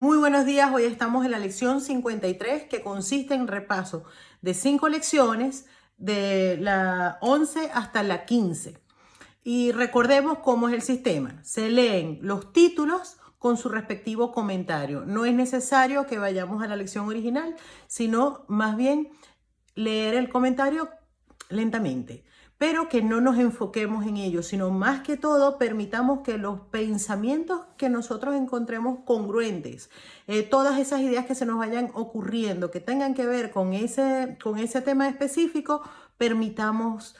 Muy buenos días, hoy estamos en la lección 53 que consiste en repaso de 5 lecciones de la 11 hasta la 15. Y recordemos cómo es el sistema. Se leen los títulos con su respectivo comentario. No es necesario que vayamos a la lección original, sino más bien leer el comentario lentamente, pero que no nos enfoquemos en ello, sino más que todo permitamos que los pensamientos que nosotros encontremos congruentes, todas esas ideas que se nos vayan ocurriendo, que tengan que ver con ese tema específico, permitamos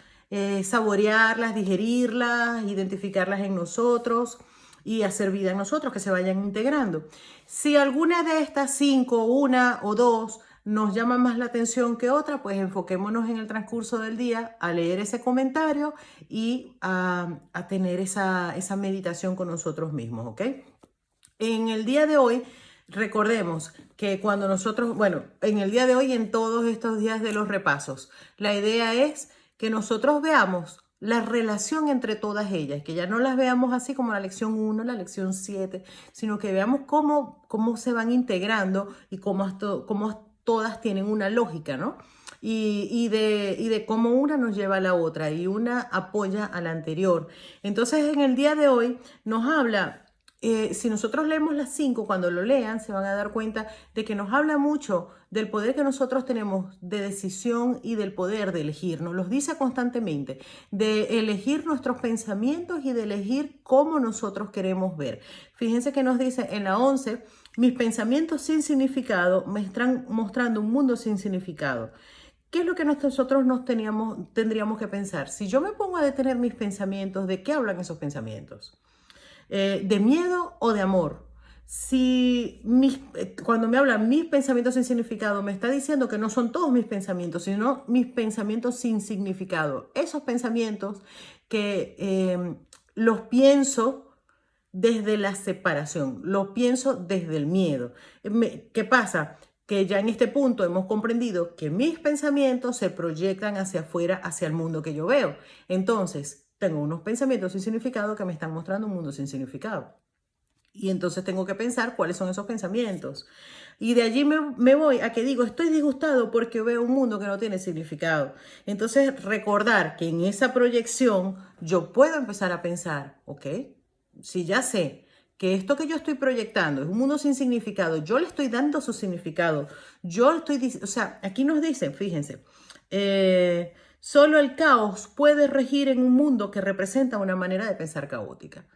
saborearlas, digerirlas, identificarlas en nosotros y hacer vida en nosotros, que se vayan integrando. Si alguna de estas 5, una o dos, nos llama más la atención que otra, pues enfoquémonos en el transcurso del día a leer ese comentario y a tener esa meditación con nosotros mismos, ¿ok? En el día de hoy, recordemos que cuando nosotros, bueno, en el día de hoy y en todos estos días de los repasos, la idea es que nosotros veamos la relación entre todas ellas, que ya no las veamos así como la lección 1, la lección 7, sino que veamos cómo se van integrando y cómo todas tienen una lógica, ¿no? Y de cómo una nos lleva a la otra y una apoya a la anterior. Entonces, en el día de hoy nos habla, si nosotros leemos las 5, cuando lo lean se van a dar cuenta de que nos habla mucho del poder que nosotros tenemos de decisión y del poder de elegir. Nos los dice constantemente, de elegir nuestros pensamientos y de elegir cómo nosotros queremos ver. Fíjense que nos dice en la 11, mis pensamientos sin significado me están mostrando un mundo sin significado. ¿Qué es lo que nosotros tendríamos que pensar? Si yo me pongo a detener mis pensamientos, ¿de qué hablan esos pensamientos? ¿De miedo o de amor? Si cuando me hablan mis pensamientos sin significado, me está diciendo que no son todos mis pensamientos, sino mis pensamientos sin significado. Esos pensamientos que los pienso desde la separación, los pienso desde el miedo. ¿Qué pasa? Que ya en este punto hemos comprendido que mis pensamientos se proyectan hacia afuera, hacia el mundo que yo veo. Entonces, tengo unos pensamientos sin significado que me están mostrando un mundo sin significado. Y entonces tengo que pensar cuáles son esos pensamientos. Y de allí me voy a que digo, estoy disgustado porque veo un mundo que no tiene significado. Entonces, recordar que en esa proyección yo puedo empezar a pensar, ¿ok? Si ya sé que esto que yo estoy proyectando es un mundo sin significado, yo le estoy dando su significado. O sea, aquí nos dicen, fíjense, solo el caos puede regir en un mundo que representa una manera de pensar caótica.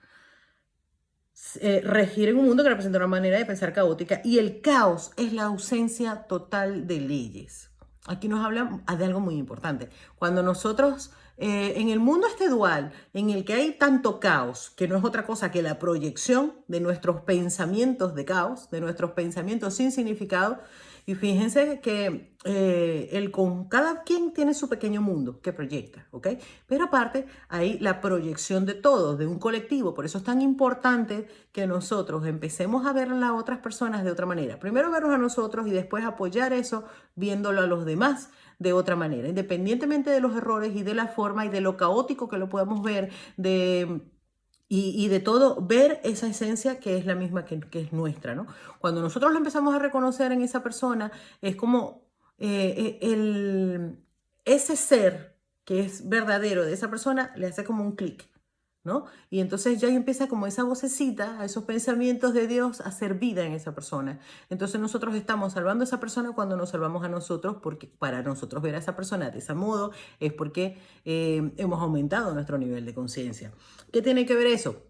Regir en un mundo que representa una manera de pensar caótica, y el caos es la ausencia total de leyes. Aquí nos habla de algo muy importante. Cuando nosotros, en el mundo este dual, en el que hay tanto caos, que no es otra cosa que la proyección de nuestros pensamientos de caos, de nuestros pensamientos sin significado, y fíjense que cada quien tiene su pequeño mundo que proyecta, ¿ok? Pero aparte hay la proyección de todos, de un colectivo. Por eso es tan importante que nosotros empecemos a ver a las otras personas de otra manera. Primero vernos a nosotros y después apoyar eso viéndolo a los demás de otra manera, independientemente de los errores y de la forma y de lo caótico que lo podamos ver, y de todo, ver esa esencia que es la misma que es nuestra, ¿no? Cuando nosotros lo empezamos a reconocer en esa persona, es como ese ser que es verdadero de esa persona le hace como un clic, ¿no? Y entonces ya empieza como esa vocecita, a esos pensamientos de Dios a hacer vida en esa persona. Entonces nosotros estamos salvando a esa persona cuando nos salvamos a nosotros, porque para nosotros ver a esa persona de ese modo es porque hemos aumentado nuestro nivel de conciencia. ¿Qué tiene que ver eso?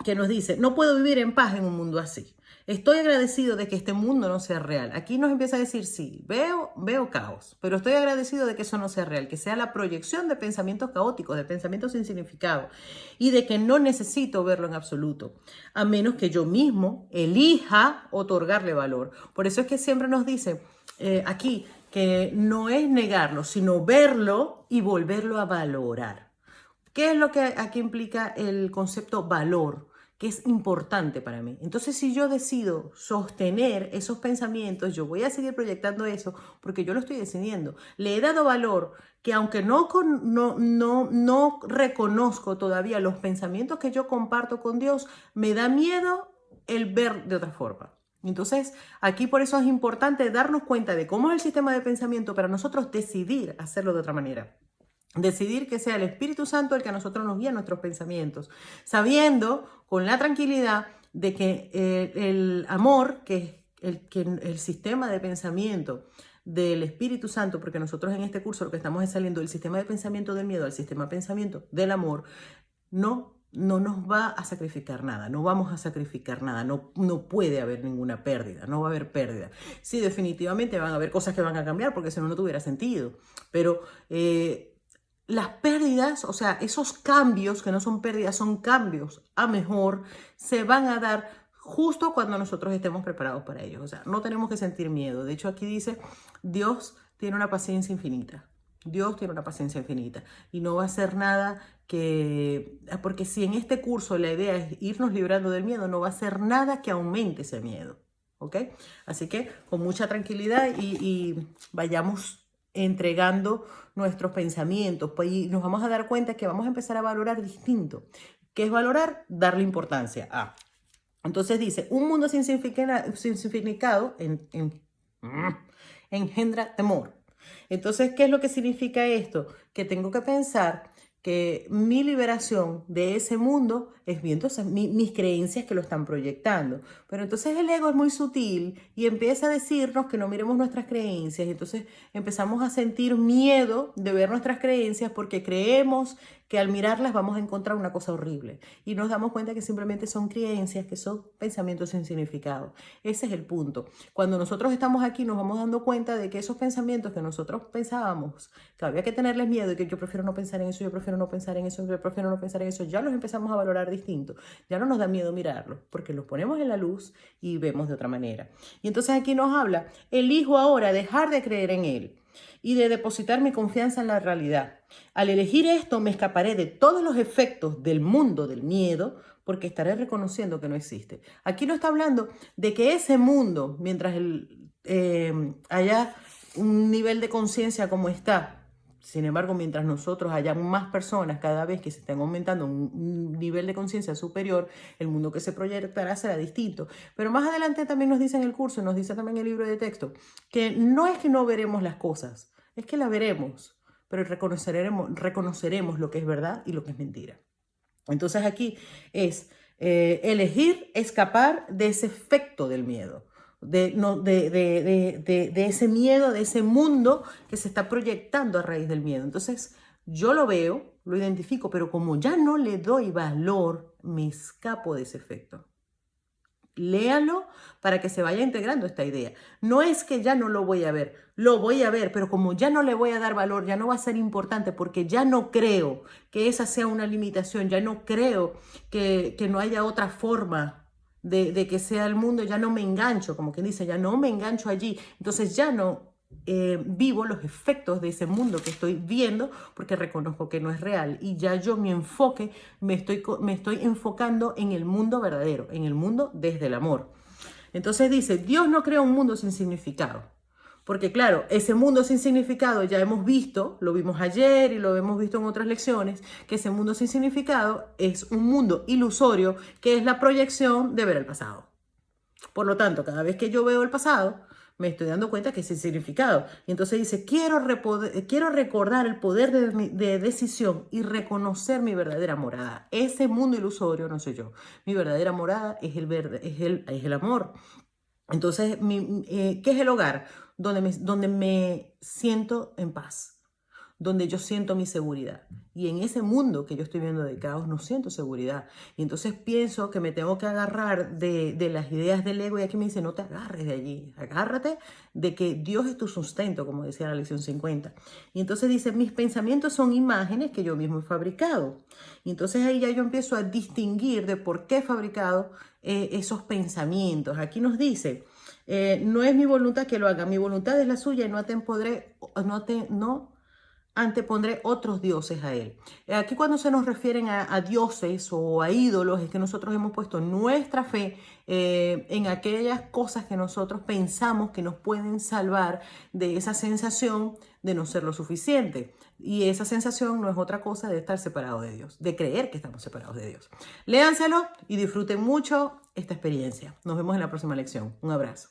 Que nos dice, no puedo vivir en paz en un mundo así. Estoy agradecido de que este mundo no sea real. Aquí nos empieza a decir, sí, veo caos, pero estoy agradecido de que eso no sea real, que sea la proyección de pensamientos caóticos, de pensamientos sin significado, y de que no necesito verlo en absoluto, a menos que yo mismo elija otorgarle valor. Por eso es que siempre nos dice aquí que no es negarlo, sino verlo y volverlo a valorar. ¿Qué es lo que aquí implica el concepto valor? Que es importante para mí. Entonces, si yo decido sostener esos pensamientos, yo voy a seguir proyectando eso porque yo lo estoy decidiendo. Le he dado valor que aunque no reconozco todavía los pensamientos que yo comparto con Dios, me da miedo el ver de otra forma. Entonces, aquí por eso es importante darnos cuenta de cómo es el sistema de pensamiento para nosotros decidir hacerlo de otra manera. Decidir que sea el Espíritu Santo el que a nosotros nos guía nuestros pensamientos, sabiendo con la tranquilidad de que el amor, que el sistema de pensamiento del Espíritu Santo, porque nosotros en este curso lo que estamos es saliendo del sistema de pensamiento del miedo al sistema de pensamiento del amor, no nos va a sacrificar nada, no vamos a sacrificar nada, no puede haber ninguna pérdida, no va a haber pérdida. Sí, definitivamente van a haber cosas que van a cambiar porque si no, no tuviera sentido, pero las pérdidas, o sea, esos cambios que no son pérdidas, son cambios a mejor, se van a dar justo cuando nosotros estemos preparados para ellos. O sea, no tenemos que sentir miedo. De hecho, aquí dice, Dios tiene una paciencia infinita. Dios tiene una paciencia infinita y no va a hacer nada porque si en este curso la idea es irnos librando del miedo, no va a hacer nada que aumente ese miedo, ¿ok? Así que con mucha tranquilidad y vayamos entregando nuestros pensamientos, pues, y nos vamos a dar cuenta que vamos a empezar a valorar distinto. ¿Qué es valorar? Darle importancia a. Entonces dice, un mundo sin significado engendra temor. Entonces, ¿qué es lo que significa esto? Que tengo que pensar que mi liberación de ese mundo es viendo mis creencias que lo están proyectando. Pero entonces el ego es muy sutil y empieza a decirnos que no miremos nuestras creencias. Y entonces empezamos a sentir miedo de ver nuestras creencias porque creemos que al mirarlas vamos a encontrar una cosa horrible. Y nos damos cuenta que simplemente son creencias, que son pensamientos sin significado. Ese es el punto. Cuando nosotros estamos aquí nos vamos dando cuenta de que esos pensamientos que nosotros pensábamos que había que tenerles miedo y que yo prefiero no pensar en eso, yo prefiero no pensar en eso, yo prefiero no pensar en eso, ya los empezamos a valorar distinto. Ya no nos da miedo mirarlos porque los ponemos en la luz y vemos de otra manera. Y entonces aquí nos habla, elijo ahora dejar de creer en él y de depositar mi confianza en la realidad. Al elegir esto me escaparé de todos los efectos del mundo del miedo porque estaré reconociendo que no existe. Aquí no está hablando de que ese mundo, mientras haya un nivel de conciencia como está, sin embargo, mientras nosotros haya más personas cada vez que se estén aumentando un nivel de conciencia superior, el mundo que se proyectará será distinto. Pero más adelante también nos dice en el curso, nos dice también en el libro de texto, que no es que no veremos las cosas, es que las veremos, pero reconoceremos lo que es verdad y lo que es mentira. Entonces aquí es elegir escapar de ese efecto del miedo. De ese miedo, de ese mundo que se está proyectando a raíz del miedo. Entonces, yo lo veo, lo identifico, pero como ya no le doy valor, me escapo de ese efecto. Léalo para que se vaya integrando esta idea. No es que ya no lo voy a ver, lo voy a ver, pero como ya no le voy a dar valor, ya no va a ser importante porque ya no creo que esa sea una limitación, ya no creo que no haya otra forma de que sea el mundo, ya no me engancho, como quien dice, ya no me engancho allí. Entonces ya no vivo los efectos de ese mundo que estoy viendo porque reconozco que no es real y ya yo mi enfoque me estoy enfocando en el mundo verdadero, en el mundo desde el amor. Entonces dice, Dios no crea un mundo sin significado. Porque claro, ese mundo sin significado ya hemos visto, lo vimos ayer y lo hemos visto en otras lecciones, que ese mundo sin significado es un mundo ilusorio que es la proyección de ver el pasado. Por lo tanto, cada vez que yo veo el pasado, me estoy dando cuenta que es sin significado. Y entonces dice, quiero recordar el poder de decisión y reconocer mi verdadera morada. Ese mundo ilusorio no soy yo. Mi verdadera morada es el amor. Entonces, ¿qué es el hogar? Donde me siento en paz, donde yo siento mi seguridad. Y en ese mundo que yo estoy viendo de caos no siento seguridad. Y entonces pienso que me tengo que agarrar de las ideas del ego y aquí me dice, no te agarres de allí, agárrate de que Dios es tu sustento, como decía la lección 50. Y entonces dice, mis pensamientos son imágenes que yo mismo he fabricado. Y entonces ahí ya yo empiezo a distinguir de por qué he fabricado esos pensamientos. Aquí nos dice, no es mi voluntad que lo haga, mi voluntad es la suya y no antepondré otros dioses a él. Aquí cuando se nos refieren a dioses o a ídolos, es que nosotros hemos puesto nuestra fe en aquellas cosas que nosotros pensamos que nos pueden salvar de esa sensación de no ser lo suficiente. Y esa sensación no es otra cosa de estar separado de Dios, de creer que estamos separados de Dios. Léanselo y disfruten mucho esta experiencia. Nos vemos en la próxima lección. Un abrazo.